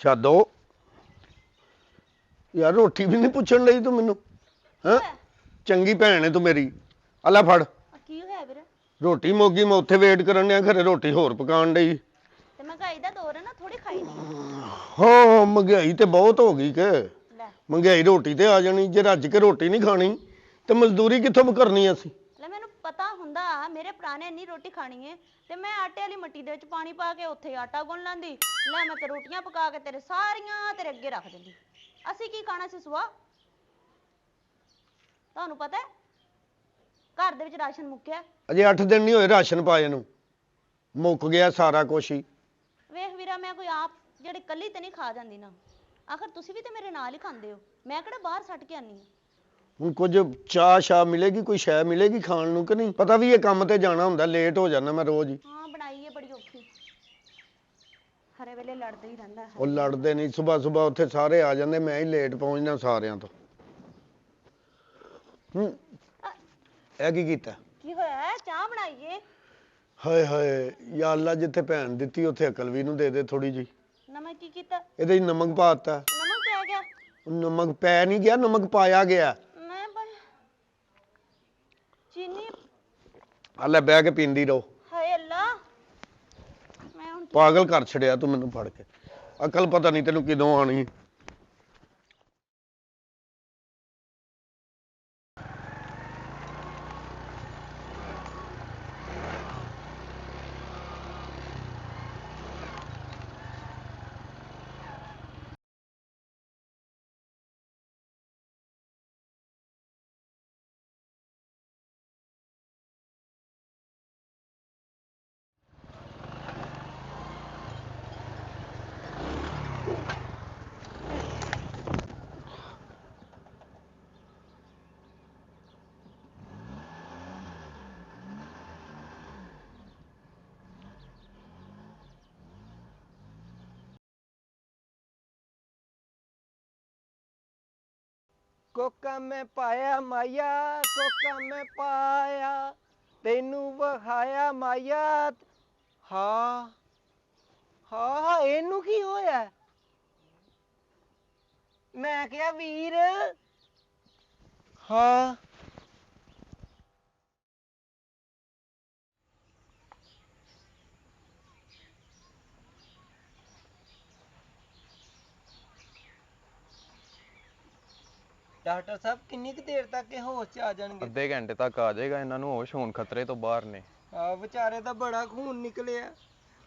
ਛੱਡੋ ਯਾਰ, ਰੋਟੀ ਵੀ ਨਹੀਂ ਪੁੱਛਣ ਲਈ ਤੂੰ ਮੈਨੂੰ। ਹੈਂ, ਚੰਗੀ ਭੈਣ ਹੈ ਤੂੰ ਮੇਰੀ। ਆ ਲੈ ਫੜ। ਕੀ ਹੋਇਆ ਵੀਰੇ? ਰੋਟੀ ਮੋਗੀ, ਮੈਂ ਉੱਥੇ ਵੇਟ ਕਰਨ ਡਿਆ, ਘਰੇ ਰੋਟੀ ਹੋਰ ਪਕਾਉਣ ਡਈ। ਤੇ ਮਹਿੰਗਾਈ ਦਾ ਦੌਰ ਹੈ ਨਾ, ਥੋੜੀ ਖਾਈ ਦੀ। ਹਾਂ, ਮਹਿੰਗਾਈ ਤੇ ਬਹੁਤ ਹੋ ਗਈ ਕਿ ਲੈ ਮਹਿੰਗਾਈ ਰੋਟੀ ਤੇ ਆ ਜਾਣੀ। ਜੇ ਰੱਜ ਕੇ ਰੋਟੀ ਨਹੀਂ ਖਾਣੀ ਤੇ ਮਜ਼ਦੂਰੀ ਕਿੱਥੋਂ ਕਰਨੀ ਅਸੀਂ? ਲੈ ਮੈਨੂੰ ਪਤਾ ਹੁੰਦਾ ਮੇਰੇ ਭਰਾ ਨੇ ਇੰਨੀ ਰੋਟੀ ਖਾਣੀ ਹੈ ਤੇ ਮੈਂ ਆਟੇ ਵਾਲੀ ਮੱਟੀ ਦੇ ਵਿੱਚ ਪਾਣੀ ਪਾ ਕੇ ਉੱਥੇ ਆਟਾ ਗੁੰਨ ਲੈਂਦੀ। ਲੈ ਮੈਂ ਤੇ ਰੋਟੀਆਂ ਪਕਾ ਕੇ ਤੇਰੇ ਸਾਰੀਆਂ ਤੇਰੇ ਅੱਗੇ ਰੱਖ ਦਿੰਦੀ। ਅਸੀਂ ਕੀ ਖਾਣਾ ਸੀ ਸੁਆ? ਤੁਹਾਨੂੰ ਪਤਾ ਘਰ ਦੇ ਵਿੱਚ ਰਾਸ਼ਨ ਮੁੱਕਿਆ। ਅਜੇ 8 ਦਿਨ ਨਹੀਂ ਹੋਏ ਰਾਸ਼ਨ ਪਾਏ ਨੂੰ, ਮੁੱਕ ਗਿਆ ਸਾਰਾ ਕੁਛ ਹੀ। ਵੇਖ ਵੀਰਾ, ਮੈਂ ਕੋਈ ਆਪ ਜਿਹੜੀ ਕੱਲੀ ਤੇ ਨਹੀਂ ਖਾ ਜਾਂਦੀ ਨਾ। ਆਖਰ ਤੁਸੀਂ ਵੀ ਤੇ ਮੇਰੇ ਨਾਲ ਹੀ ਖਾਂਦੇ ਹੋ, ਮੈਂ ਕਿਹੜਾ ਬਾਹਰ ਸੱਟ ਕੇ ਆਨੀ ਆ। ਹੁਣ ਕੁਝ ਚਾਹ ਸ਼ਾਹ ਮਿਲੇਗੀ, ਕੋਈ ਸ਼ੈ ਮਿਲੇਗੀ ਖਾਣ ਨੂੰ ਕਿ ਨਹੀਂ? ਪਤਾ ਵੀ ਇਹ ਕੰਮ ਤੇ ਜਾਣਾ ਹੁੰਦਾ, ਲੇਟ ਹੋ ਜਾਂਦਾ ਮੈਂ ਰੋਜ਼ ਹੀ। ਹਾਂ, ਬਣਾਈ ਹੈ ਬੜੀ ਔਖੀ। ਹਰੇ ਵੇਲੇ ਲੜਦੇ ਹੀ ਰਹਿੰਦਾ। ਉਹ ਲੜਦੇ ਨਹੀਂ, ਸੁਬਾਹ ਸੁਬਾਹ ਉੱਥੇ ਸਾਰੇ ਆ ਜਾਂਦੇ, ਮੈਂ ਹੀ ਲੇਟ ਪਹੁੰਚਦਾ ਸਾਰਿਆਂ ਤੋਂ। ਇਹ ਕੀ ਕੀਤਾ? ਕੀ ਹੋਇਆ? ਚਾਹ ਬਣਾਈਏ। ਹਾਏ ਹਾਏ ਯਾ ਅੱਲਾ, ਜਿੱਥੇ ਭੈਣ ਦਿੱਤੀ ਉੱਥੇ ਅਕਲ ਵੀ ਨੂੰ ਦੇ ਦੇ ਥੋੜੀ ਜੀ। ਨਮਕ ਕੀ ਕੀਤਾ? ਇਹਦੇ ਚ ਨਮਕ ਪਾਤਾ। ਨਮਕ ਪੈ ਗਿਆ? ਨਮਕ ਪੈ ਨਹੀਂ ਗਿਆ, ਨਮਕ ਪਾਇਆ ਗਿਆ। ਮੈਂ ਚੀਨੀ ਆ ਲੈ ਬਹਿ ਕੇ ਪੀਂਦੀ ਰਹੋ। ਹਾਏ ਅੱਲਾ, ਮੈਂ ਹੁਣ ਪਾਗਲ ਕਰ ਛੜਿਆ ਤੂੰ ਮੈਨੂੰ ਫੜ ਕੇ। ਅਕਲ ਪਤਾ ਨਹੀਂ ਤੈਨੂੰ ਕਿਦੋਂ ਆਣੀ। ਕੋਕਾ ਮੈਂ ਪਾਇਆ ਮਾਇਆ, ਕੋਕਾ ਮੈਂ ਪਾਇਆ, ਤੈਨੂੰ ਵਿਖਾਇਆ ਮਾਇਆ। ਹਾਂ ਹਾਂ, ਇਹਨੂੰ ਕੀ ਹੋਇਆ? ਮੈਂ ਕਿਹਾ ਵੀਰ। ਹਾਂ ਡਾਕਟਰ ਸਾਹਿਬ, ਕਿੰਨੀ ਕੁ ਦੇਰ ਤੱਕ ਇਹ ਹੋਸ਼ 'ਚ ਆ ਜਾਣਗੇ? ਅੱਧੇ ਘੰਟੇ ਤੱਕ ਆ ਜਾਏਗਾ। ਇਹਨਾਂ ਨੂੰ ਹੋਸ਼ ਹੁਣ ਖਤਰੇ ਤੋਂ ਬਾਹਰ ਨੇ। ਵਿਚਾਰੇ ਦਾ ਬੜਾ ਖੂਨ ਨਿਕਲਿਆ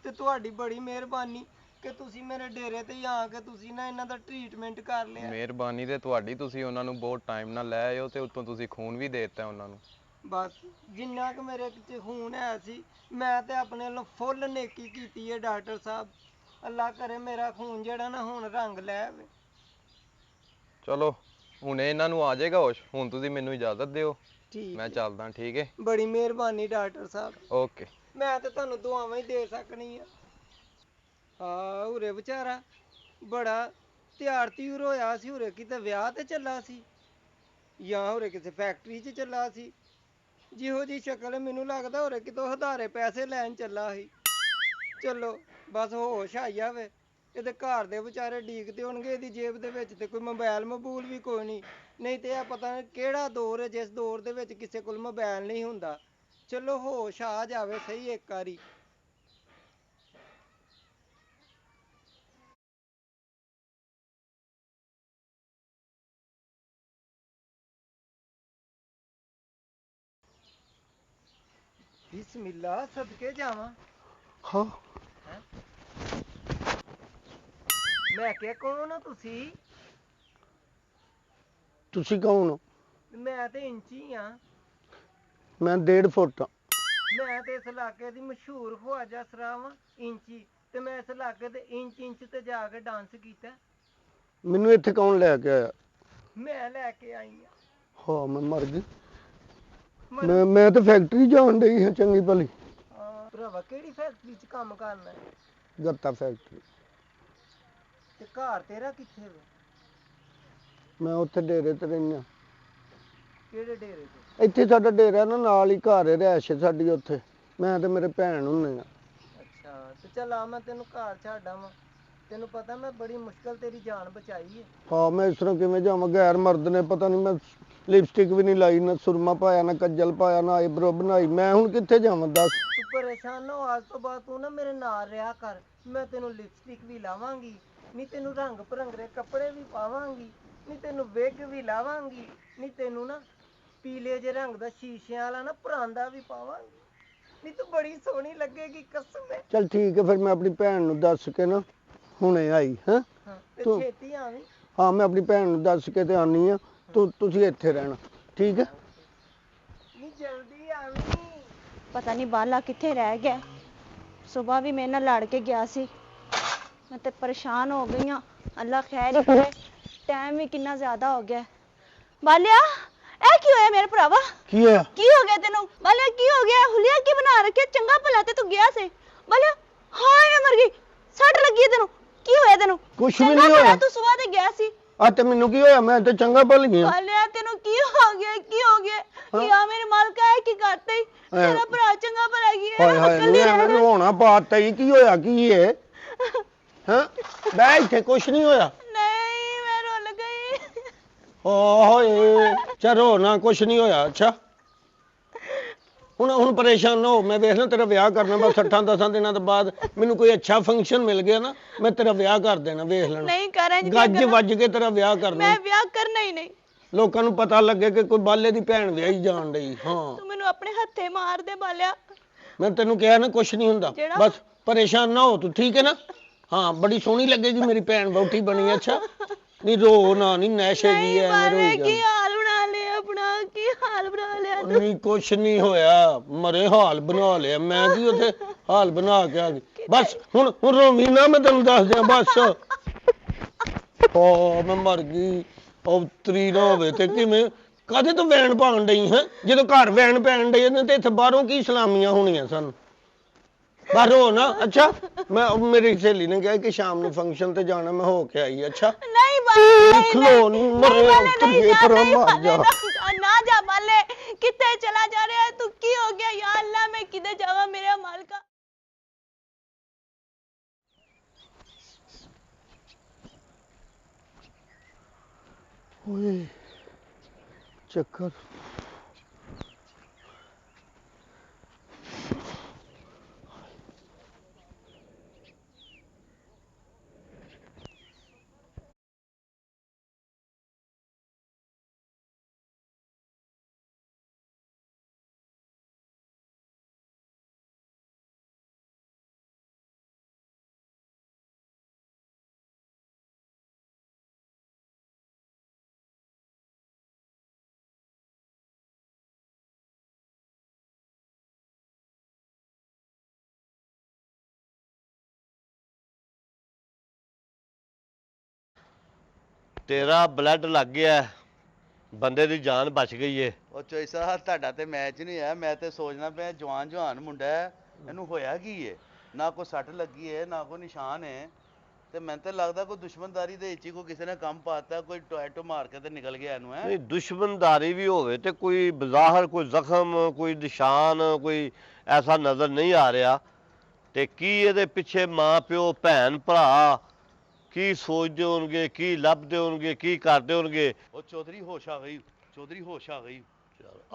ਤੇ ਤੁਹਾਡੀ ਬੜੀ ਮਿਹਰਬਾਨੀ ਕਿ ਤੁਸੀਂ ਮੇਰੇ ਡੇਰੇ ਤੇ ਹੀ ਆ ਕੇ ਤੁਸੀਂ ਨਾ ਇਹਨਾਂ ਦਾ ਟ੍ਰੀਟਮੈਂਟ ਕਰ ਲਿਆ। ਮਿਹਰਬਾਨੀ ਤੇ ਤੁਹਾਡੀ, ਤੁਸੀਂ ਉਹਨਾਂ ਨੂੰ ਬਹੁਤ ਟਾਈਮ ਨਾਲ ਲੈ ਆਏ ਹੋ ਤੇ ਉੱਤੋਂ ਤੁਸੀਂ ਖੂਨ ਵੀ ਦੇ ਦਿੱਤਾ ਉਹਨਾਂ ਨੂੰ। ਬਸ ਜਿੰਨਾ ਕੁ ਮੇਰੇ 'ਚ ਖੂਨ ਹੈ ਸੀ, ਮੈਂ ਤੇ ਆਪਣੇ ਵੱਲੋਂ ਫੁੱਲ ਨੇਕੀ ਕੀਤੀ ਹੈ ਡਾਕਟਰ ਸਾਹਿਬ। ਅੱਲਾ ਕਰੇ ਮੇਰਾ ਖੂਨ ਜਿਹੜਾ ਨਾ ਹੁਣ ਰੰਗ ਲੈ ਆਵੇ। ਚਲੋ ਹੁਣ ਇਹਨਾਂ ਨੂੰ ਆ ਜਾਏਗਾ ਹੋਸ਼। ਹੁਣ ਤੁਸੀਂ ਮੈਨੂੰ ਇਜਾਜ਼ਤ ਦਿਓ, ਠੀਕ ਮੈਂ ਹੈ। ਚੱਲਦਾ। ਠੀਕ ਹੈ, ਬੜੀ ਮਿਹਰਬਾਨੀ ਡਾਕਟਰ ਸਾਹਿਬ। ਓਕੇ। ਮੈਂ ਤੇ ਤੁਹਾਨੂੰ ਦੁਆਵਾਂ ਹੀ ਦੇ ਸਕਣੀ ਆ। ਹਾਂ, ਉਰੇ ਵਿਚਾਰਾ ਬੜਾ ਤਿਆਰ ਤਿਉਰ ਹੋਇਆ ਸੀ। ਉਰੇ ਕਿਤੇ ਵਿਆਹ ਤੇ ਚੱਲਾ ਸੀ ਜਾਂ ਉਰੇ ਕਿਸੇ ਫੈਕਟਰੀ 'ਚ ਚੱਲਾ ਸੀ। ਜਿਹੋ ਜੀ ਸ਼ਕਲ ਮੈਨੂੰ ਲੱਗਦਾ ਉਰੇ ਕਿਤੋਂ ਹਦਾਰੇ ਪੈਸੇ ਲੈਣ ਚੱਲਾ ਸੀ। ਚਲੋ ਬਸ ਹੋਸ਼ ਆਈ ਜਾਵੇ। ਇਹਦੇ ਘਰ ਦੇ ਵਿਚਾਰੇ ਡੀਕਦੇ ਹੋਣਗੇ, ਇਹਦੀ ਜੇਬ ਦੇ ਵਿੱਚ ਤੇ ਕੋਈ ਮੋਬਾਈਲ ਮਬੂਲ ਵੀ ਕੋਈ ਨਹੀਂ ਤੇ ਇਹ ਪਤਾ ਨਹੀਂ ਕਿਹੜਾ ਦੌਰ ਹੈ ਜਿਸ ਦੌਰ ਦੇ ਵਿੱਚ ਕਿਸੇ ਕੋਲ ਮੋਬਾਈਲ ਨਹੀਂ ਹੁੰਦਾ। ਚਲੋ ਹੋਸ਼ ਆ ਜਾਵੇ ਸਹੀ ਇੱਕ ਵਾਰੀ। ਬਿਸਮਿਲ੍ਲਾ, ਸਦਕੇ ਜਾਵਾਂ। ਹਾਂ, ਮੈਂ ਕਿਹਾ ਕੌਣ ਹੋ ਤੁਸੀਂ? ਤੁਸੀਂ ਕੌਣ ਹੋ? ਮੈਂ ਤੇ ਇੰਚੀ ਆ। ਮੈਂ 1.5 ਫੁੱਟ ਆ। ਮੈਂ ਤੇ ਇਸ ਇਲਾਕੇ ਦੀ ਮਸ਼ਹੂਰ ਖਵਾਜਾ ਸਰਾਵਾਂ ਇੰਚੀ, ਤੇ ਮੈਂ ਇਸ ਇਲਾਕੇ ਦੇ ਇੰਚ ਇੰਚ ਤੇ ਜਾ ਕੇ ਡਾਂਸ ਕੀਤਾ। ਮੈਨੂੰ ਇੱਥੇ ਕੌਣ ਲੈ ਕੇ ਆਇਆ? ਮੈਂ ਲੈ ਕੇ ਆਈ ਆ। ਹਾਂ, ਮੈਂ ਮਰ ਗਈ। ਮੈਂ ਤਾਂ ਫੈਕਟਰੀ ਜਾਣ ਡਈ ਹਾਂ ਚੰਗੀ ਭਲੀ। ਹਾਂ ਭਰਾਵਾ, ਕਿਹੜੀ ਫੈਕਟਰੀ 'ਚ ਕੰਮ ਕਰਨਾ? ਗੱਤਾ ਫੈਕਟਰੀ। ਤੇ ਘਰ ਤੇਰਾ ਕਿੱਥੇ ਵੇ? ਮੈਂ ਉੱਥੇ ਡੇਰੇ ਤੇ ਰਹਿਣਾ। ਕਿਹੜੇ ਡੇਰੇ ਤੇ? ਇੱਥੇ ਸਾਡਾ ਡੇਰਾ ਨਾ, ਨਾਲ ਹੀ ਘਰ ਹੈ, ਰਿਹਾਇਸ਼ ਸਾਡੀ ਉੱਥੇ। ਮੈਂ ਤੇ ਮੇਰੇ ਭੈਣ ਹੁੰਦੇ ਆ। ਅੱਛਾ, ਤੇ ਚੱਲ ਆ ਮੈਂ ਤੈਨੂੰ ਘਰ ਛੱਡ ਆਵਾਂ। ਤੈਨੂੰ ਪਤਾ ਮੈਂ ਬੜੀ ਮੁਸ਼ਕਲ ਤੇਰੀ ਜਾਨ ਬਚਾਈ ਹੈ। ਹਾਂ ਮੈਂ ਇਸ ਤਰ੍ਹਾਂ ਕਿਵੇਂ ਜਾਵਾਂ, ਗੈਰ ਮਰਦ ਨੇ ਪਤਾ ਨਹੀਂ, ਮੈਂ ਲਿਪਸਟਿਕ ਵੀ ਨਹੀਂ ਲਾਈ, ਨਾ ਸੁਰਮਾ ਪਾਇਆ, ਨਾ ਕੱਜਲ ਪਾਇਆ, ਨਾ ਆਈਬ੍ਰੋ ਬਣਾਈ, ਮੈਂ ਹੁਣ ਕਿੱਥੇ ਜਾਵਾਂ ਦੱਸ। ਤੂੰ ਪਰੇਸ਼ਾਨ ਨਾ ਹੋ, ਅੱਜ ਤੋਂ ਬਾਅਦ ਤੂੰ ਨਾ ਮੇਰੇ ਨਾਲ ਰਿਹਾ ਕਰ। ਮੈਂ ਤੈਨੂੰ ਲਿਪਸਟਿਕ ਵੀ ਲਾਵਾਂਗੀ, ਨਹੀਂ ਤੈਨੂੰ ਰੰਗ ਬਿਰੰਗੇ ਕੱਪੜੇ ਵੀ ਪਾਵਾਂਗੀ, ਨਹੀਂ ਤੈਨੂੰ ਵਿਗ ਵੀ ਲਾਵਾਂਗੀ, ਨਹੀਂ ਤੈਨੂੰ ਨਾ ਪੀਲੇ ਜਿਹੇ ਰੰਗ ਦਾ ਸ਼ੀਸ਼ਿਆਂ ਵਾਲਾ ਨਾ ਪਰਾਂਦਾ ਵੀ ਪਾਵਾਂਗੀ, ਨਹੀਂ ਤੂੰ ਬੜੀ ਸੋਹਣੀ ਲੱਗੇਗੀ ਕਸਮ ਹੈ। ਚੱਲ ਠੀਕ ਹੈ, ਫਿਰ ਮੈਂ ਆਪਣੀ ਭੈਣ ਨੂੰ ਦੱਸ ਕੇ ਨਾ ਹੁਣੇ ਆਈ ਹੈਂ। ਹਾਂ ਤੇ ਤੂੰ ਛੇਤੀ ਆਵੀਂ। ਹਾਂ ਮੈਂ ਆਪਣੀ ਭੈਣ ਨੂੰ ਦੱਸ ਕੇ ਤੇ ਆਨੀ ਆ, ਤੁਸੀਂ ਇੱਥੇ ਰਹਿਣਾ, ਠੀਕ ਹੈ। ਨਹੀਂ ਜਲਦੀ ਆਵੀਂ। ਪਤਾ ਨਹੀਂ ਬਾਲਾ ਕਿੱਥੇ ਰਹਿ ਗਿਆ। ਸੁਬਹ ਵੀ ਮੇਰੇ ਨਾਲ ਲੜ ਕੇ ਗਿਆ ਸੀ। ਮੈਂ ਤੇ ਪਰੇਸ਼ਾਨ ਹੋ ਗਈ ਹਾਂ। ਅੱਲਾ ਖੈਰ ਕਰੇ। ਟਾਈਮ ਵੀ ਕਿੰਨਾ ਜ਼ਿਆਦਾ ਹੋ ਗਿਆ। ਬਾਲਿਆ ਇਹ ਕੀ ਹੋਇਆ ਮੇਰੇ ਭਰਾਵਾ? ਕੀ ਹੋਇਆ? ਕੀ ਹੋ ਗਿਆ ਤੈਨੂੰ? ਬਾਲਿਆ ਕੀ ਹੋ ਗਿਆ? ਹੁਲੀਆ ਕੀ ਬਣਾ ਰੱਖਿਆ? ਚੰਗਾ ਭਲਾ ਤੇ ਤੂੰ ਗਿਆ ਸੀ। ਬਾਲਿਆ ਹਾਏ ਮੈਂ ਮਰ ਗਈ। ਸੱਟ ਲੱਗੀ ਹੈ ਤੈਨੂੰ? ਕੀ ਹੋਇਆ ਤੈਨੂੰ? ਕੁਛ ਵੀ ਨਹੀਂ ਹੋਇਆ। ਤੂੰ ਸੁਬਹ ਤੇ ਗਿਆ ਸੀ। ਆ ਤੇ ਮੈਨੂੰ ਕੀ ਹੋਇਆ? ਮੈਂ ਤੇ ਚੰਗਾ ਭੁੱਲ ਗਿਆ। ਬਾਲਿਆ ਤੈਨੂੰ ਕੀ ਹੋ ਗਿਆ? ਕੀ ਹੋ ਗਿਆ? ਯਾ ਮੇਰੇ ਮਾਲਕਾ ਹੈ ਕੀ ਕਰਤੇ? ਤੇਰਾ ਭਰਾ ਚੰਗਾ ਭਲਾ ਕੀ ਹੈ? ਹਾਏ ਹਾਏ ਨਹੀਂ ਐਵੇਂ ਰੋਣਾ ਪਾਤਾ ਹੀ, ਕੀ ਹੋਇਆ ਕੀ ਹੈ? ਹਾਂ ਬੈ ਇੱਥੇ, ਕੁਛ ਨਹੀਂ ਹੋਇਆ। ਨਹੀਂ ਮੈਂ ਰੁੱਲ ਗਈ। ਓਏ ਚਲੋ ਨਾ, ਕੁਛ ਨਹੀਂ ਹੋਇਆ। ਅੱਛਾ ਹੁਣ ਪਰੇਸ਼ਾਨ ਨਾ ਹੋ, ਮੈਂ ਵੇਖ ਲਾਂ ਤੇਰਾ ਵਿਆਹ ਕਰਨਾ, ਬਸ 8-10 ਦਿਨਾਂ ਤੋਂ ਬਾਅਦ ਮੈਨੂੰ ਕੋਈ ਅੱਛਾ ਫੰਕਸ਼ਨ ਮਿਲ ਗਿਆ ਨਾ, ਮੈਂ ਤੇਰਾ ਵਿਆਹ ਕਰ ਦੇਣਾ, ਵੇਖ ਲੈਣਾ। ਨਹੀਂ ਕਰਾਂਗੇ ਗੱਜ ਵੱਜ ਕੇ ਤੇਰਾ ਵਿਆਹ ਕਰਨਾ। ਮੈਂ ਵਿਆਹ ਕਰਨਾ ਹੀ ਨਹੀਂ। ਲੋਕਾਂ ਨੂੰ ਪਤਾ ਲੱਗੇ ਕਿ ਕੋਈ ਬਾਲੇ ਦੀ ਭੈਣ ਵਿਆਹੀ ਜਾਣ ਡਈ। ਹਾਂ ਤੂੰ ਮੈਨੂੰ ਆਪਣੇ ਹੱਥੇ ਮਾਰ ਦੇ ਬਾਲਿਆ। ਮੈਂ ਤੈਨੂੰ ਕਿਹਾ ਨਾ ਕੁਛ ਨਹੀਂ ਹੁੰਦਾ, ਬਸ ਪਰੇਸ਼ਾਨ ਨਾ ਹੋ ਤੂੰ, ਠੀਕ ਹੈ ਨਾ। ਹਾਂ ਬੜੀ ਸੋਹਣੀ ਲੱਗੇਗੀ ਮੇਰੀ ਭੈਣ, ਵਹੁਟੀ ਬਣੀ। ਅੱਛਾ ਨਹੀਂ ਰੋ ਨਾ, ਨਹੀਂ ਨੈਸ਼ ਹੈਗੀ ਐ, ਐਵੇਂ ਰੋਈ ਕੀ ਹਾਲ ਬਣਾ ਲਿਆ ਆਪਣਾ? ਕੀ ਹਾਲ ਬਣਾ ਲਿਆ ਤੂੰ? ਨਹੀਂ ਕੁਛ ਨਹੀਂ ਹੋਇਆ, ਮਰੇ ਹਾਲ ਬਣਾ ਲਿਆ ਮੈਂ, ਕੀ ਉੱਥੇ ਹਾਲ ਬਣਾ ਕੇ ਆ ਗਈ। ਬਸ ਹੁਣ ਰੋਵੀਂ ਨਾ, ਮੈਂ ਤੈਨੂੰ ਦੱਸ ਦਿਆਂ ਬਸ। ਓ ਮੈਂ ਮਰ ਗਈ। ਉਤਰੀ ਨਾ ਹੋਵੇ ਤੇ ਕਿਵੇਂ, ਕਾਹਦੇ ਤੋਂ ਵੈਣ ਪਾਉਣ ਡਈ ਹੈ? ਜਦੋਂ ਘਰ ਵੈਣ ਪੈਣ ਡਈ ਨੇ ਤੇ ਇੱਥੇ ਬਾਹਰੋਂ ਕੀ ਸਲਾਮੀਆਂ ਹੋਣੀਆਂ ਸਾਨੂੰ? ਬਸ ਹੋ ਨਾ। ਅੱਛਾ ਮੈਂ ਮੇਰੀ ਸਹੇਲੀ ਨੇ ਕਿਹਾ ਕਿ ਸ਼ਾਮ ਨੂੰ ਫੰਕਸ਼ਨ ਤੇ ਜਾਣਾ, ਮੈਂ ਹੋ ਕੇ ਆਈ। ਅੱਛਾ ਨਹੀਂ ਬਾਲੇ ਖਲੋ ਨਹੀਂ ਮਰੇ, ਉਤਰੀ ਪਰ ਮਰ ਜਾ। ਨਾ ਜਾ ਬਾਲੇ, ਕਿੱਥੇ ਚਲਾ ਜਾ ਰਿਹਾ ਤੂੰ? ਕੀ ਹੋ ਗਿਆ ਯਾ ਅੱਲਾ, ਮੈਂ ਕਿੱਥੇ ਜਾਵਾਂ ਮੇਰੇ ਮਾਲਕਾ? ਓਏ ਚੱਕਰ। ਤੇਰਾ ਬਲੱਡ ਲੱਗ ਗਿਆ, ਬੰਦੇ ਦੀ ਜਾਨ ਬਚ ਗਈ ਏ। ਉਹ ਚੋਈ ਸਾਹਿਬ ਤੁਹਾਡਾ ਤੇ ਮੈਚ ਨਹੀਂ ਆ। ਮੈਂ ਤੇ ਸੋਚਣਾ ਪਿਆ ਜਵਾਨ ਮੁੰਡਾ ਹੈ, ਇਹਨੂੰ ਹੋਇਆ ਕੀ ਏ? ਨਾ ਕੋਈ ਸੱਟ ਲੱਗੀ ਏ, ਨਾ ਕੋਈ ਨਿਸ਼ਾਨ ਏ। ਤੇ ਮੈਨੂੰ ਤਾਂ ਲੱਗਦਾ ਕੋਈ ਦੁਸ਼ਮਣਦਾਰੀ ਦੇ ਵਿੱਚ ਹੀ ਕੋਈ ਕਿਸੇ ਨੇ ਕੰਮ ਪਾਤਾ, ਕੋਈ ਟੋਇਟੋ ਮਾਰ ਕੇ ਤੇ ਨਿਕਲ ਗਿਆ ਇਹਨੂੰ। ਨਹੀਂ ਦੁਸ਼ਮਣਦਾਰੀ ਵੀ ਹੋਵੇ ਤੇ ਕੋਈ ਬਜ਼ਾਹਰ ਕੋਈ ਜ਼ਖਮ, ਕੋਈ ਨਿਸ਼ਾਨ, ਕੋਈ ਐਸਾ ਨਜ਼ਰ ਨਹੀਂ ਆ ਰਿਹਾ। ਤੇ ਕੀ ਇਹਦੇ ਪਿੱਛੇ ਮਾਂ ਪਿਓ, ਭੈਣ ਭਰਾ ਕੀ ਸੋਚਦੇ ਹੋਣਗੇ, ਕੀ ਲੱਭਦੇ ਹੋਣਗੇ, ਕੀ ਕਰਦੇ ਹੋਣਗੇ। ਉਹ ਚੌਧਰੀ ਹੋਸ਼ ਆ ਗਈ, ਚੌਧਰੀ ਹੋਸ਼ ਆ ਗਈ।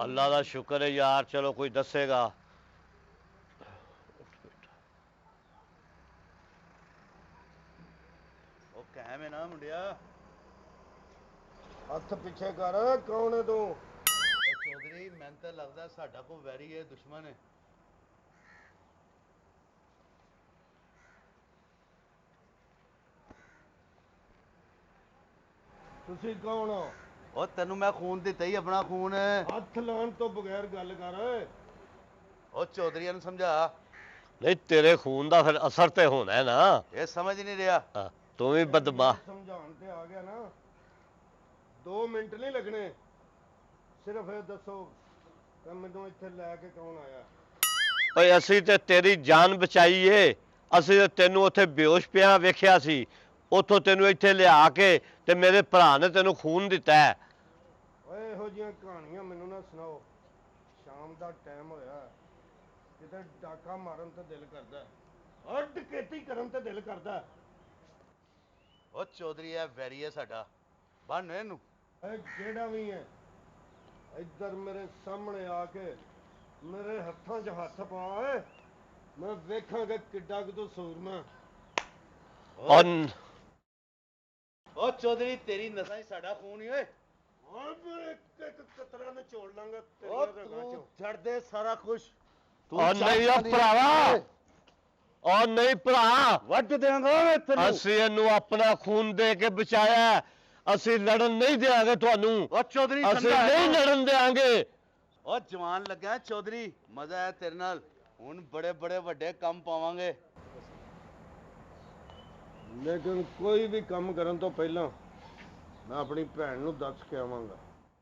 ਅੱਲਾ ਦਾ ਸ਼ੁਕਰ ਹੈ ਯਾਰ, ਚਲੋ ਕੋਈ ਦੱਸੇਗਾ। ਉਹ ਕਾਇਮ ਹੈ ਨਾ ਮੁੰਡਿਆ? ਹੱਥ ਪਿੱਛੇ ਕਰ, ਕੌਣ ਹੈ ਤੂੰ? ਉਹ ਚੌਧਰੀ ਮੈਨੂੰ ਤਾਂ ਲੱਗਦਾ ਸਾਡਾ ਕੋਈ ਵੈਰੀ ਹੈ, ਦੁਸ਼ਮਣ ਹੈ। ਤੁਸੀਂ ਕੌਣ ਹੋ? ਉਹ ਤੈਨੂੰ ਮੈਂ ਖੂਨ ਦਿੱਤਾ ਹੀ, ਆਪਣਾ ਖੂਨ। ਹੱਥ ਲਾਉਣ ਤੋਂ ਬਗੈਰ ਗੱਲ ਕਰ। ਉਹ ਚੌਧਰੀਆਂ ਨੂੰ ਸਮਝਾ। ਨਹੀਂ ਤੇਰੇ ਖੂਨ ਦਾ ਫਿਰ ਅਸਰ ਤੇ ਹੋਣਾ ਹੈ ਨਾ। ਇਹ ਸਮਝ ਨਹੀਂ ਰਿਹਾ। ਤੂੰ ਵੀ ਬਦਮਾਸ਼। ਸਮਝਾਉਣ ਤੇ ਆ ਗਿਆ ਨਾ, 2 ਮਿੰਟ ਨਹੀਂ ਲੱਗਣੇ। ਸਿਰਫ ਇਹ ਦੱਸੋ ਕਿ ਮੈਨੂੰ ਇੱਥੇ ਲੈ ਕੇ ਕੌਣ ਆਇਆ? ਓਏ ਅਸੀਂ ਤੇ ਤੇਰੀ ਜਾਨ ਬਚਾਈ ਏ। ਅਸੀਂ ਤੇ ਤੈਨੂੰ ਉੱਥੇ ਬੇਹੋਸ਼ ਪਿਆ ਵੇਖਿਆ ਸੀ, ਉੱਥੋਂ ਤੈਨੂੰ ਇੱਥੇ ਲਿਆ ਕੇ ਤੇ ਮੇਰੇ ਭਰਾ ਨੇ ਤੈਨੂੰ ਖੂਨ ਦਿੱਤਾ ਹੈ। ਓਏ ਇਹੋ ਜਿਹੀਆਂ ਕਹਾਣੀਆਂ ਮੈਨੂੰ ਨਾ ਸੁਣਾਓ। ਸ਼ਾਮ ਦਾ ਟਾਈਮ ਹੋਇਆ, ਕਿਤੇ ਡਾਕਾ ਮਾਰਨ ਤੇ ਦਿਲ ਕਰਦਾ, ਔਰ ਡਕੈਤੀ ਕਰਨ ਤੇ ਦਿਲ ਕਰਦਾ। ਉਹ ਚੌਧਰੀ ਇਹ ਵੈਰੀ ਹੈ ਸਾਡਾ, ਬੰਨ ਇਹਨੂੰ। ਜਿਹੜਾ ਵੀ ਹੈ ਇੱਧਰ ਮੇਰੇ ਸਾਹਮਣੇ ਆ ਕੇ ਮੇਰੇ ਹੱਥਾਂ 'ਚ ਹੱਥ ਪਾ ਓਏ, ਮੈਂ ਵੇਖਾਂਗਾ ਕਿੱਡਾ ਕੁ ਤੂੰ ਸੂਰਮਾ। ਉਹ ਚੌਧਰੀ ਤੇਰੀ ਨਸਾਂ 'ਚ ਸਾਡਾ ਖੂਨ ਹੀ ਓਏ। ਓਏ ਮੈਂ ਇੱਕ ਕਤਰਾ ਨਿਚੋੜ ਲਾਂਗਾ ਉਹ ਤੇਰੀਆਂ ਰਗਾਂ ਤੂੰ 'ਚੋਂ। ਛੱਡ ਦੇ ਸਾਰਾ ਕੁਝ। ਉਹ ਨਹੀਂ ਉਹ ਭਰਾਵਾ, ਉਹ ਨਹੀਂ ਭਰਾ, ਵੱਢ ਦੇਵਾਂਗਾ ਮੈਂ ਤੈਨੂੰ। ਅਸੀਂ ਇਹਨੂੰ ਆਪਣਾ ਖੂਨ ਦੇ ਕੇ ਬਚਾਇਆ, ਅਸੀਂ ਲੜਨ ਨਹੀਂ ਦਿਆਂਗੇ ਤੁਹਾਨੂੰ, ਉਹ ਚੌਧਰੀ ਅਸੀਂ ਠੰਡਾ ਹੈ ਨਹੀਂ ਨਾ। ਲੜਨ ਦਿਆਂਗੇ। ਉਹ ਜਵਾਨ ਲੱਗਾ ਚੌਧਰੀ, ਮਜ਼ਾ ਆਇਆ ਤੇਰੇ ਨਾਲ। ਹੁਣ ਬੜੇ ਬੜੇ ਵੱਡੇ ਕੰਮ ਪਾਵਾਂਗੇ। ਲੇਕਿਨ ਕੋਈ ਵੀ ਕੰਮ ਕਰਨ ਤੋਂ ਪਹਿਲਾਂ ਮੈਂ ਆਪਣੀ ਭੈਣ ਨੂੰ ਦੱਸ ਕੇ ਆਵਾਂਗਾ।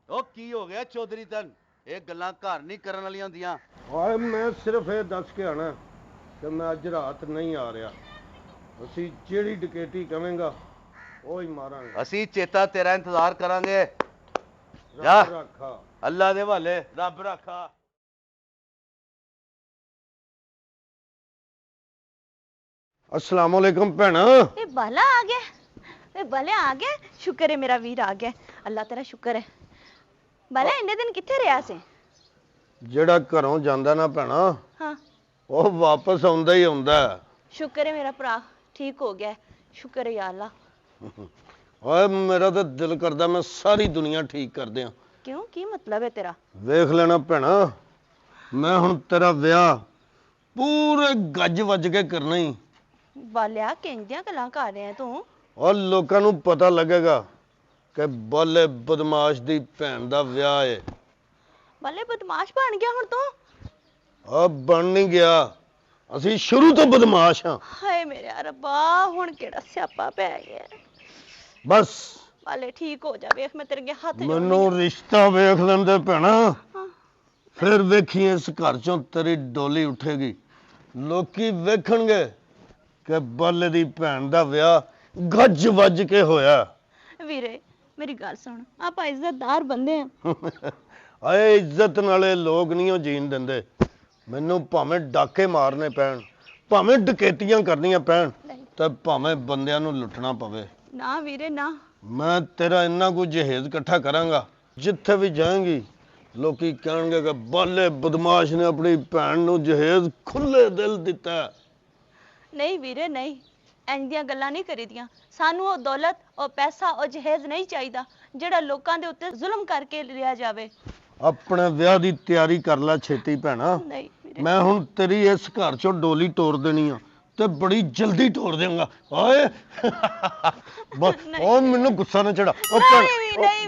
ਉਹ ਕੀ ਹੋ ਗਿਆ ਚੌਧਰੀ ਤਨ, ਇਹ ਗੱਲਾਂ ਘਰ ਨਹੀਂ ਕਰਨ ਵਾਲੀਆਂ ਹੁੰਦੀਆਂ। ਓਏ ਮੈਂ ਸਿਰਫ ਇਹ ਦੱਸ ਕੇ ਆਣਾ ਕਿ ਮੈਂ ਅੱਜ ਰਾਤ ਨਹੀਂ ਆ ਰਿਹਾ। ਅਸੀਂ ਜਿਹੜੀ ਡਕੈਤੀ ਕਵੇਂਗਾ ਉਹ ਹੀ ਮਾਰਾਂਗੇ। ਅਸੀਂ ਚੇਤਾ ਤੇਰਾ ਇੰਤਜ਼ਾਰ ਕਰਾਂਗੇ। ਜਾ ਰੱਬ ਰਾਖਾ। ਅੱਲਾ ਦੇ ਹਵਾਲੇ, ਰੱਬ ਰਾਖਾ। अस्सलाम वालेकुम भैना। ਇਹ ਬਾਲਾ ਆ ਗਿਆ, ਇਹ ਬਾਲੇ ਆ ਗਿਆ। ਸ਼ੁਕਰ ਹੈ ਮੇਰਾ ਵੀਰ ਆ ਗਿਆ, ਅੱਲਾ ਤੇਰਾ ਸ਼ੁਕਰ ਹੈ। ਬਾਲਾ ਇੰਨੇ ਦਿਨ ਕਿੱਥੇ ਰਿਹਾ ਸੀ? ਜਿਹੜਾ ਘਰੋਂ ਜਾਂਦਾ ਨਾ ਭੈਣਾ ਹਾਂ, ਉਹ ਵਾਪਸ ਆਉਂਦਾ ਹੀ ਆਉਂਦਾ ਹੈ। ਸ਼ੁਕਰ ਹੈ ਮੇਰਾ ਭਰਾ ਠੀਕ ਹੋ ਗਿਆ, ਸ਼ੁਕਰ ਹੈ ਯਾ ਅੱਲਾ। ਓਏ ਮੇਰਾ ਤਾਂ ਦਿਲ ਕਰਦਾ ਮੈਂ ਸਾਰੀ ਦੁਨੀਆ ਠੀਕ ਕਰ ਦਿਆਂ। ਕਿਉਂ, ਕੀ ਮਤਲਬ ਹੈ ਤੇਰਾ? ਵੇਖ ਲੈਣਾ ਭੈਣਾ, ਮੈਂ ਹੁਣ ਤੇਰਾ ਵਿਆਹ ਪੂਰੇ ਗੱਜ ਵੱਜ ਕੇ ਕਰਨਾ ਹੀ। ਬਾਲਿਆ ਕਿੰਦੀਆਂ ਗੱਲਾਂ ਕਰ ਰਿਹਾ ਤੂੰ? ਔਰ ਲੋਕਾਂ ਨੂੰ ਪਤਾ ਲੱਗੇਗਾ ਕਿ ਬਾਲੇ ਬਦਮਾਸ਼ ਦੀ ਭੈਣ ਦਾ ਵਿਆਹ ਹੈ। ਬਾਲੇ ਬਦਮਾਸ਼ ਬਣ ਗਿਆ ਹੁਣ ਤੂੰ? ਆ ਬਣ ਨਹੀਂ ਗਿਆ, ਅਸੀਂ ਸ਼ੁਰੂ ਤੋਂ ਬਦਮਾਸ਼ ਹਾਂ। ਹਾਏ ਮੇਰੇ ਰੱਬਾ, ਹੁਣ ਕਿਹੜਾ ਸਿਆਪਾ ਪੈ ਗਿਆ? ਬਸ ਬਾਲੇ ਠੀਕ ਹੋ ਜਾ, ਵੇਖ ਮੈਂ ਤੇਰੇ ਅੱਗੇ ਹੱਥ ਮੈਨੂੰ ਰਿਸ਼ਤਾ ਵੇਖ ਲੈਂਦੇ ਭੈਣਾ, ਹਾਂ। ਫਿਰ ਵੇਖੀ ਇਸ ਘਰ ਚੋਂ ਤੇਰੀ ਡੋਲੀ ਉੱਠੇਗੀ। ਲੋਕੀ ਵੇਖਣਗੇ ਕਿ ਬਾਲੇ ਦੀ ਭੈਣ ਦਾ ਵਿਆਹ ਗੱਜ ਵੱਜ ਕੇ ਹੋਇਆ। ਵੀਰੇ ਮੇਰੀ ਗੱਲ ਸੁਣ, ਆਪਾਂ ਇੱਜ਼ਤਦਾਰ ਬੰਦੇ ਆ। ਆਏ ਇੱਜ਼ਤ ਨਾਲੇ ਲੋਕ ਨਹੀਂ ਉਹ ਜੀਣ ਦਿੰਦੇ। ਮੈਨੂੰ ਭਾਵੇਂ ਡਾਕੇ ਮਾਰਨੇ ਪੈਣ, ਭਾਵੇਂ ਡਕੈਤੀਆਂ ਕਰਨੀਆਂ ਪੈਣ, ਤੇ ਭਾਵੇਂ ਬੰਦਿਆਂ ਨੂੰ ਲੁੱਟਣਾ ਪਵੇ, ਨਾ ਵੀਰੇ ਨਾ। ਮੈਂ ਤੇਰਾ ਇੰਨਾ ਕੁ ਜਹੇਜ਼ ਇਕੱਠਾ ਕਰਾਂਗਾ, ਜਿੱਥੇ ਵੀ ਜਾਏਂਗੀ ਲੋਕੀ ਕਹਿਣਗੇ ਕਿ ਬਾਲੇ ਬਦਮਾਸ਼ ਨੇ ਆਪਣੀ ਭੈਣ ਨੂੰ ਜਹੇਜ਼ ਖੁੱਲੇ ਦਿਲ ਦਿੱਤਾ। ਨਹੀਂ ਵੀਰੇ ਨਹੀਂ, ਇੰਜ ਦੀਆਂ ਗੱਲਾਂ ਨਹੀਂ ਕਰੀਦੀਆਂ। ਸਾਨੂੰ ਉਹ ਦੌਲਤ, ਉਹ ਪੈਸਾ, ਉਹ ਜਹੇਜ਼ ਨਹੀਂ ਚਾਹੀਦਾ ਜਿਹੜਾ ਲੋਕਾਂ ਦੇ ਉੱਤੇ ਜ਼ੁਲਮ ਕਰਕੇ ਲਿਆ ਜਾਵੇ। ਆਪਣੇ ਵਿਆਹ ਦੀ ਤਿਆਰੀ ਕਰ ਲੈ ਛੇਤੀ ਭੈਣਾ। ਨਹੀਂ ਵੀਰੇ। ਮੈਂ ਹੁਣ ਤੇਰੀ ਇਸ ਘਰ ਚੋਂ ਡੋਲੀ ਤੋੜ ਦੇਣੀ ਆ, ਤੇ ਬੜੀ ਜਲਦੀ ਤੋੜ ਦੇਵਾਂਗਾ। ਓਏ ਉਹ ਮੈਨੂੰ ਗੁੱਸਾ ਨਾ ਚੜਾ। ਉਹ ਭੈਣ,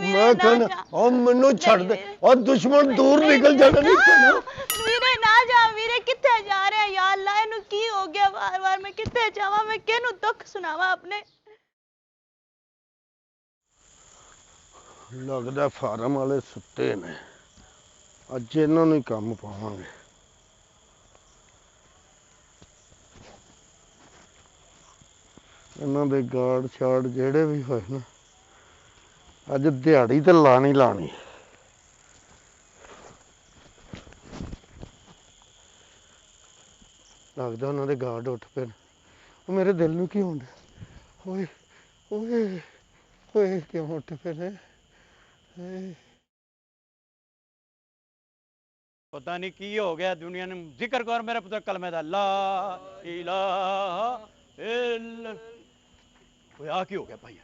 ਮੈਂ ਕਹਿੰਦਾ ਉਹ ਮੈਨੂੰ ਛੱਡ ਦੇ। ਉਹ ਦੁਸ਼ਮਣ ਦੂਰ ਨਿਕਲ ਜਾਣਾ ਨਹੀਂ ਭੈਣਾ। ਵੀਰੇ ਨਾ ਜਾ ਵੀਰੇ, ਕਿੱਥੇ ਜਾ ਰਿਹਾ ਯਾ ਅੱਲਾ? ਇਹਨੂੰ ਕੀ ਹੋ ਗਿਆ? ਵਾਰ-ਵਾਰ ਮੈਂ ਕਿੱਥੇ ਜਾਵਾਂ? ਮੈਂ ਕਿਹਨੂੰ ਦੁੱਖ ਸੁਣਾਵਾਂ ਆਪਣੇ? ਲੱਗਦਾ ਫਾਰਮ ਵਾਲੇ ਸੁੱਤੇ ਨੇ, ਅੱਜ ਇਹਨਾਂ ਨੂੰ ਹੀ ਕੰਮ ਪਾਵਾਂਗੇ। ਇਹਨਾਂ ਦੇ ਗਾਰਡ ਛਾੜ ਜਿਹੜੇ ਵੀ ਹੋਏ ਨਾ, ਅੱਜ ਦਿਹਾੜੀ ਤੇ ਲਾਣੀ ਲਾਣੀ। ਲੱਗਦਾ ਉਹਨਾਂ ਦੇ ਗਾਰਡ ਉੱਠ ਪਏ ਨੇ। ਉਹ ਮੇਰੇ ਦਿਲ ਨੂੰ ਕੀ ਹੁੰਦਾ? ਓਏ ਓਏ ਓਏ ਕਿਉਂ ਉੱਠ ਪਏ ਨੇ? ਪਤਾ ਨਹੀਂ ਕੀ ਹੋ ਗਿਆ ਦੁਨੀਆ ਨੂੰ। ਜ਼ਿਕਰ ਕਰ ਮੇਰੇ ਪੁੱਤਰ ਕਲਮੇ ਦਾ, ਲਾ ਇਲਾਹਾ ਇਲਾ। ਓਏ ਆ ਕੀ ਹੋ ਗਿਆ ਭਾਈ?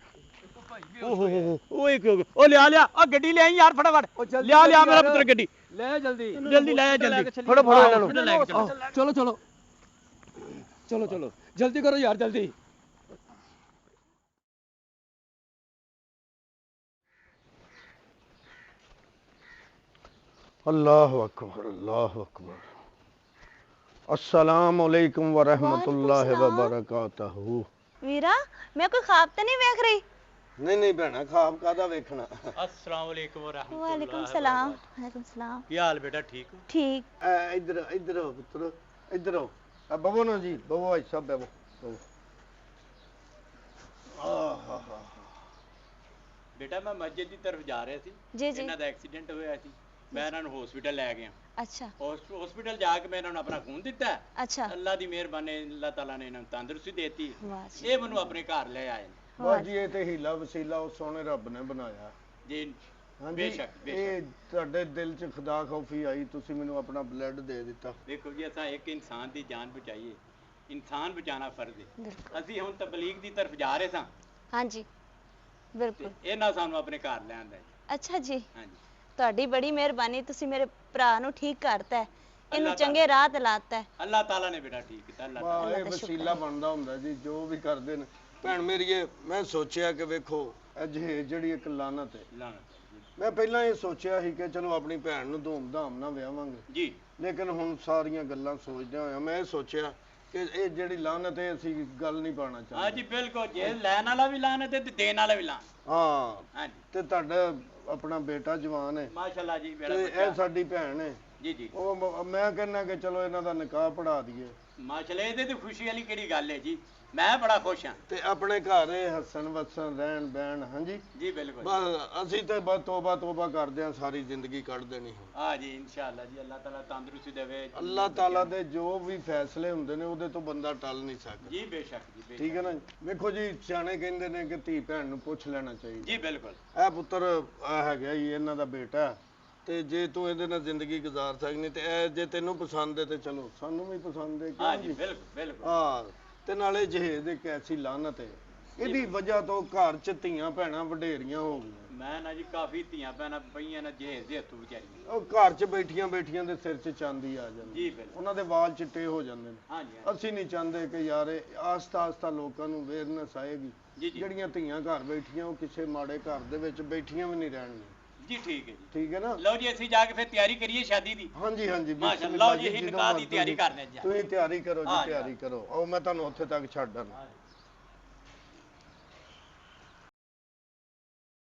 ਓਏ ਓਏ ਕੀ ਹੋ ਗਿਆ? ਓ ਲਿਆ ਆ ਗੱਡੀ ਲੈ ਆਈ ਯਾਰ ਫਟਾਫਟ। ਲਿਆ ਮੇਰਾ ਪੁੱਤਰ ਗੱਡੀ ਲੈ ਜਲਦੀ ਜਲਦੀ ਲੈ ਜਲਦੀ। ਫੜੋ ਇਹਨਾਂ ਨੂੰ। ਲੈ ਕੇ ਚਲੋ। ਚਲੋ ਚਲੋ ਚਲੋ ਚਲੋ ਜਲਦੀ ਕਰੋ ਯਾਰ, ਜਲਦੀ। अल्लाह अकबर, अल्लाह अकबर। अस्सलाम वालेकुम व रहमतुल्लाहि व बरकातहू। ਵੀਰਾ ਮੈਂ ਕੋਈ ਖਾਬ ਤਾਂ ਨਹੀਂ ਵੇਖ ਰਹੀ? नहीं नहीं भैना, खाब कादा वेखना। अस्सलाम वालेकुम व रहमतुल्लाह। ਵਾਲੇकुम सलाम। वालेकुम सलाम। ਕੀ ਹਾਲ ਬੇਟਾ? ठीक हो? ठीक। इधर इधर हो पुत्र, इधर हो। बबो ना जी, बबो भाई साहब, बबो बबो। ਬੇਟਾ ਮੈਂ ਮਸਜਿਦ ਦੀ ਤਰਫ ਜਾ ਰਿਹਾ ਸੀ, ਜੀ ਜੀ। ਇਹਨਾਂ ਦਾ ਐਕਸੀਡੈਂਟ ਹੋਇਆ ਸੀ, ਮੈਂ ਇਹਨਾਂ ਨੂੰ ਹਸਪੀਟਲ ਲੈ ਗਿਆ। ਅੱਛਾ ਹਸਪੀਟਲ ਜਾ ਕੇ ਮੈਂ ਇਹਨਾਂ ਨੂੰ ਆਪਣਾ ਖੂਨ ਦਿੱਤਾ ਹੈ। ਅੱਛਾ। ਅੱਲਾ ਦੀ ਮਿਹਰਬਾਨੀ, ਅੱਲਾ ਤਾਲਾ ਨੇ ਇਹਨਾਂ ਨੂੰ ਤੰਦਰੁਸਤੀ ਦੇਤੀ। ਵਾਹ ਜੀ। ਇਹ ਮੈਨੂੰ ਆਪਣੇ ਘਰ ਲੈ ਆਏ ਨੇ। ਬਸ ਜੀ ਇਹ ਤੇ ਹੀਲਾ ਵਸੀਲਾ ਉਸ ਸੋਹਣੇ ਰੱਬ ਨੇ ਬਣਾਇਆ। ਜੀ ਹਾਂਜੀ ਬੇਸ਼ੱਕ, ਬੇਸ਼ੱਕ। ਇਹ ਤੁਹਾਡੇ ਦਿਲ 'ਚ ਖੁਦਾ ਖੌਫੀ ਆਈ, ਤੁਸੀਂ ਮੈਨੂੰ ਆਪਣਾ ਬਲੱਡ ਦੇ ਦਿੱਤਾ। ਦੇਖੋ ਜੀ ਅਸਾਂ ਇੱਕ ਇਨਸਾਨ ਦੀ ਜਾਨ ਬਚਾਈਏ, ਇਨਸਾਨ ਬਚਾਉਣਾ ਫਰਜ਼ ਹੈ। ਬਿਲਕੁਲ ਅਸੀਂ ਹੁਣ ਤਬਲੀਗ ਦੀ ਤਰਫ ਜਾ ਰਹੇ ਸਾਂ ਹਾਂਜੀ ਤੇ ਬਿਲਕੁਲ। ਇਹਨਾਂ ਸਾਨੂੰ ਆਪਣੇ ਘਰ ਲੈ ਆਂਦਾ ਜੀ। ਅੱਛਾ ਜੀ, ਹਾਂਜੀ ਤੁਹਾਡੀ ਬੜੀ ਮਿਹਰਬਾਨੀ, ਤੁਸੀਂ ਮੇਰੇ ਭਰਾ ਨੂੰ ਠੀਕ ਕਰਤਾ ਹੈ, ਇਹਨੂੰ ਅੱਲਾਹ ਚੰਗੇ ਰਾਹ ਤੇ ਲਾਤਾ ਹੈ। ਅੱਲਾਹ ਤਾਲਾ ਨੇ ਬੇਟਾ ਠੀਕ ਕੀਤਾ। ਅੱਲਾਹ ਤਾਲਾ ਵਾਹ ਇਹ ਦਾ ਸ਼ੁਕਰ ਵਸੀਲਾ ਹੈ। ਬਣਦਾ ਹੁੰਦਾ ਜੀ, ਜੋ ਵੀ ਕਰਦੇ ਨੇ। ਭੈਣ ਮੇਰੀਏ ਮੈਂ ਸੋਚਿਆ ਕਿ ਵੇਖੋ ਇਹ ਜਹੇਜ਼ ਜਿਹੜੀ ਇੱਕ ਲਾਨਤ ਹੈ। ਲਾਨਤ ਹੈ ਮੈਂ ਪਹਿਲਾਂ ਇਹ ਸੋਚਿਆ ਸੀ ਕਿ ਚਲੋ ਆਪਣੀ ਭੈਣ ਨੂੰ ਧੂਮ-ਧਾਮ ਨਾਲ ਵਿਆਹਾਂਗੇ, ਜੀ। ਲੇਕਿਨ ਹੁਣ ਸਾਰੀਆਂ ਗੱਲਾਂ ਸੋਚਦਿਆਂ ਹੋਇਆ ਮੈਂ ਇਹ ਸੋਚਿਆ ਕਿ ਇਹ ਜਿਹੜੀ ਲਾਨਤ ਹੈ ਅਸੀਂ ਗੱਲ ਨਹੀਂ ਪਾਉਣਾ ਹਾਂ ਚਾਹੁੰਦੇ। ਜੀ ਬਿਲਕੁਲ, ਜੇ ਲੈਣ ਵਾਲਾ ਵੀ ਲਾਨਤ ਹੈ ਤੇ ਦੇਣ ਵਾਲਾ ਵੀ ਲਾਨਤ। ਹਾਂ ਹਾਂਜੀ ਤੇ ਤੁਹਾਡਾ ਆਪਣਾ ਬੇਟਾ ਜਵਾਨ ਹੈ ਮਾਸ਼ਾਅੱਲਾ ਜੀ ਮੇਰਾ ਤੇ ਇਹ ਬੱਚਾ। ਸਾਡੀ ਭੈਣ ਹੈ, ਜੀ ਜੀ ਮੈਂ ਕਹਿੰਦਾ ਕਿ ਚਲੋ ਇਹਨਾਂ ਦਾ ਨਿਕਾਹ ਪੜਾ ਦਈਏ ਮਾਸ਼ਾਅੱਲਾ, ਇਹਦੇ ਤੇ ਖੁਸ਼ੀ ਵਾਲੀ ਕਿਹੜੀ ਗੱਲ ਹੈ ਜੀ। ਮੈਂ ਬੜਾ ਖੁਸ਼ ਹਾਂ ਤੇ ਆਪਣੇ ਘਰ ਇਹ ਹੱਸਣ ਵਸਣ ਰਹਿਣ ਬਹਿਣ। ਹਾਂਜੀ ਜੀ ਬਿਲਕੁਲ। ਬਸ ਅਸੀਂ ਤੇ ਬਸ ਤੋਬਾ ਕਰਦੇ ਹਾਂ, ਸਾਰੀ ਜ਼ਿੰਦਗੀ ਕੱਢ ਦੇਣੀ ਹੁਣ। ਹਾਂ ਜੀ ਇਨਸ਼ਾਅੱਲਾ ਜੀ, ਅੱਲਾਹ ਤਾਲਾ ਤੰਦਰੁਸਤੀ ਦੇਵੇ। ਅੱਲਾਹ ਤਾਲਾ ਦੇ ਜੋ ਵੀ ਫੈਸਲੇ ਹੁੰਦੇ ਨੇ ਉਹਦੇ ਤੋਂ ਬੰਦਾ ਟਲ ਨਹੀਂ ਸਕਦਾ। ਜੀ ਬੇਸ਼ੱਕ ਜੀ ਬੇਸ਼ੱਕ। ਠੀਕ ਹੈ ਨਾ। ਵੇਖੋ ਜੀ ਸਿਆਣੇ ਕਹਿੰਦੇ ਨੇ ਕਿ ਧੀ ਭੈਣ ਨੂੰ ਪੁੱਛ ਲੈਣਾ ਚਾਹੀਦਾ। ਜੀ ਬਿਲਕੁਲ। ਇਹ ਪੁੱਤਰ ਹੈਗਾ ਹੀ ਇਹਨਾਂ ਦਾ ਬੇਟਾ, ਤੇ ਜੇ ਤੂੰ ਇਹਦੇ ਨਾਲ ਜ਼ਿੰਦਗੀ ਗੁਜ਼ਾਰ ਸਕਣੀ ਤੇ ਇਹ ਜੇ ਤੈਨੂੰ ਪਸੰਦ ਹੈ ਤੇ ਚਲੋ ਸਾਨੂੰ ਵੀ ਪਸੰਦ ਹੈ। ਹਾਂ ਕਿਉਂ ਜੀ ਜੀ? ਬਿਲਕੁਲ ਬਿਲਕੁਲ। ਹਾਂ ਤੇ ਨਾਲੇ ਜਹੇਜ਼ ਇੱਕ ਐਸੀ ਲਾਨਤ ਹੈ, ਇਹਦੀ ਵਜ੍ਹਾ ਤੋਂ ਘਰ 'ਚ ਧੀਆਂ ਭੈਣਾਂ ਵਡੇਰੀਆਂ ਹੋ ਗਈਆਂ। ਮੈਂ ਨਾ ਜੀ ਕਾਫੀ ਧੀਆਂ ਭੈਣਾਂ ਪਈਆਂ ਨਾ ਜਹੇਜ਼ ਦੇ ਹੱਥੋਂ ਵਿਚਾਰੀਆਂ। ਉਹ ਘਰ 'ਚ ਬੈਠੀਆਂ ਦੇ ਸਿਰ 'ਚ ਚਾਂਦੀ ਆ ਜਾਂਦੀ, ਜੀ ਬਿਲਕੁਲ। ਉਹਨਾਂ ਦੇ ਵਾਲ ਚਿੱਟੇ ਹੋ ਜਾਂਦੇ ਨੇ। ਹਾਂ ਜੀ ਅਸੀਂ ਨਹੀਂ ਚਾਹੁੰਦੇ ਕਿ ਯਾਰ ਇਹ ਆਸਤਾ ਲੋਕਾਂ ਨੂੰ ਅਵੇਅਰਨੈਸ ਆਏਗੀ। ਜੀ ਜੀ ਜਿਹੜੀਆਂ ਧੀਆਂ ਘਰ ਬੈਠੀਆਂ ਉਹ ਕਿਸੇ ਮਾੜੇ ਘਰ ਦੇ ਵਿੱਚ ਬੈਠੀਆਂ ਵੀ ਨਹੀਂ ਰਹਿਣਗੀਆਂ। ਜੀ ਠੀਕ ਹੈ ਜੀ। ਠੀਕ ਹੈ ਨਾ। ਲਓ ਜੀ ਅਸੀਂ ਜਾ ਕੇ ਫਿਰ ਤਿਆਰੀ ਕਰੀਏ ਸ਼ਾਦੀ ਦੀ। ਹਾਂਜੀ ਹਾਂਜੀ ਮਾਸ਼ਾਅੱਲਾ, ਬਿਸਮਿਲ੍ਲਾ ਲਓ ਜੀ, ਜਦੋਂ ਨਿਕਾਹ ਦੀ ਮਰਜ਼ੀ ਤਿਆਰੀ ਕਰਨੇ ਜੀ। ਤੁਸੀਂ ਤਿਆਰੀ ਕਰੋ ਜੀ, ਹਾਂ ਜੀ, ਤਿਆਰੀ ਕਰੋ। ਆਓ ਮੈਂ ਤੁਹਾਨੂੰ ਉੱਥੇ ਤੱਕ ਛੱਡ ਆਣਾ।